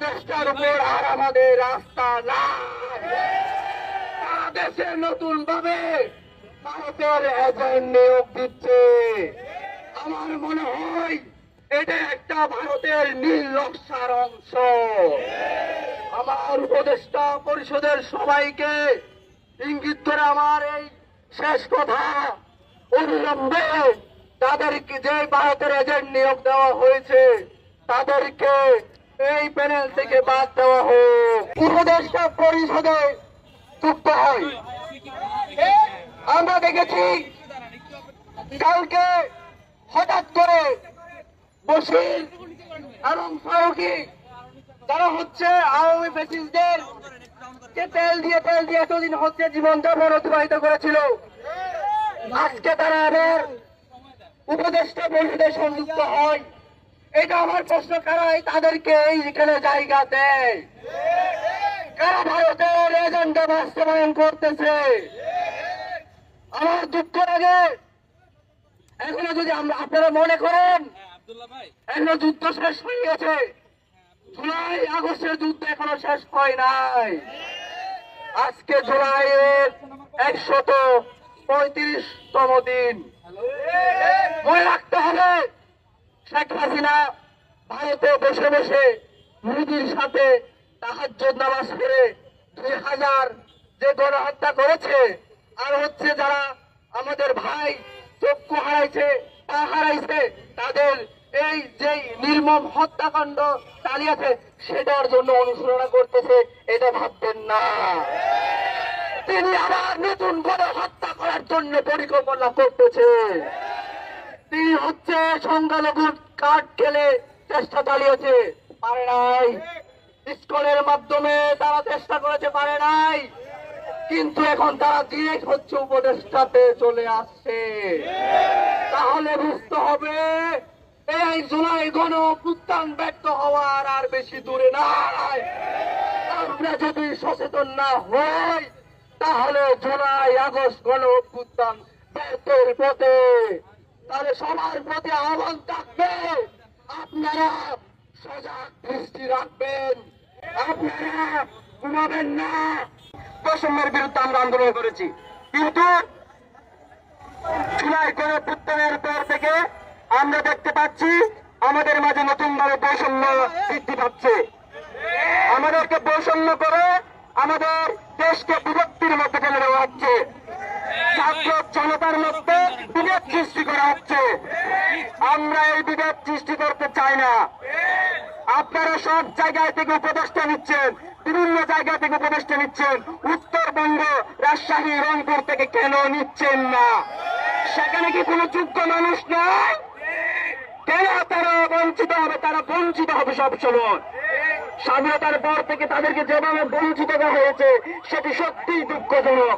উপদেষ্টার উপর আর আমাদের রাস্তা নাই। দেশে নতুন ভাবে ভারতের এজেন্ট নিয়োগ দিচ্ছে। আমার মনে হয় এটা একটা ভারতের নীল নকশার অংশ। আমার উপদেষ্টা পরিষদের সবাইকে ইঙ্গিত করে আমার এই শেষ কথা, অবিলম্বে তাদেরকে যে ভারতের এজেন্ট নিয়োগ দেওয়া হয়েছে তাদেরকে এই প্যানেল থেকে বাদ দেওয়া হোক, উপদেষ্টা পরিষদে যুক্ত হয়। আমরা দেখেছি কালকে হঠাৎ করে বশির এবং ফারুকি যারা হচ্ছে আওয়ামী ফ্যাসিস্টদের কে তেল দিয়ে এতদিন হচ্ছে জীবনযাপন অতিবাহিত করেছিল, আজকে তারা আবার উপদেষ্টা পরিষদে সংযুক্ত হয়। এটা আমার প্রশ্ন, কারাই তাদেরকে এইখানে জায়গা দেয়? কারা ভারতের এজেন্ডা বাস্তবায়ন করতেছে? আমার দুঃখ লাগে, এখনো যদি আপনারা মনে করেন এখনো যুদ্ধ শেষ হয়ে গেছে, জুলাই আগস্টের যুদ্ধ এখনো শেষ হয় নাই। আজকে জুলাইয়ের 135তম দিন। মনে রাখতে হবে, শেখ হাসিনা ভারতে বসে বসে মোদির সাথে তাহাজ্জুদ নামাজ পড়ে 2000 যে গণহত্যা করেছে, আর হচ্ছে যারা আমাদের ভাই চক্ষু হারাইছে পা হারাইছে, তাদের এই যে নির্মম হত্যাকাণ্ড চালিয়েছে সেটার জন্য অনুসরণ করতেছে, এটা ভাববেন না। তিনি আবার নতুন করে হত্যা করার জন্য পরিকল্পনা করতেছে। তিনি হচ্ছে সংখ্যালঘুর কার্ড খেলে চেষ্টা চালিয়েছে, পারে নাই। স্কুলের মাধ্যমে তারা চেষ্টা করেছে, পারে নাই। কিন্তু এখন তারা ডিরেক্ট হচ্ছে উপদেষ্টাতে চলে আসছে। তাহলে বুঝতে হবে এই জুলাই গণ অভ্যুত্থান ব্যর্থ হওয়ার আর বেশি দূরে নাই। আমরা যদি সচেতন না হই তাহলে জুলাই আগস্ট গণ অভ্যুত্থান ব্যর্থের পথে। তাহলে সবার প্রতি আহ্বান থাকবে, আপনারা সজাগ দৃষ্টি রাখবেন, আপনারা ঘুমাবেন না। বৈষম্যের বিরুদ্ধে আমরা আন্দোলন করেছি, কিন্তু জুলাই গণঅভ্যুত্থানের পর থেকে আমরা দেখতে পাচ্ছি আমাদের মাঝে নতুন ভাবে বৈষম্য বৃদ্ধি পাচ্ছে। আমাদেরকে বৈষম্য করে আমাদের দেশকে বিভক্তির মধ্যে ফেলে দেওয়া হচ্ছে, ছাত্র জনতার মধ্যে বিভেদ সৃষ্টি করা হচ্ছে। আমরা এই বিভেদ সৃষ্টি করতে চাই না। আপনারা সব জায়গায় থেকে উপদেষ্টা নিচ্ছেন, বিভিন্ন জায়গা থেকে উপদেষ্টা নিচ্ছেন, উত্তরবঙ্গ রাজশাহী রংপুর থেকে কেন নিচ্ছেন না? সেখানে কি কোনো যোগ্য মানুষ নাই? কেন তারা বঞ্চিত হবে? তারা বঞ্চিত হবে সবসময়। স্বাধীনতার পর থেকে তাদেরকে যেভাবে বঞ্চিত করা হয়েছে সেটি সত্যিই দুঃখজনক।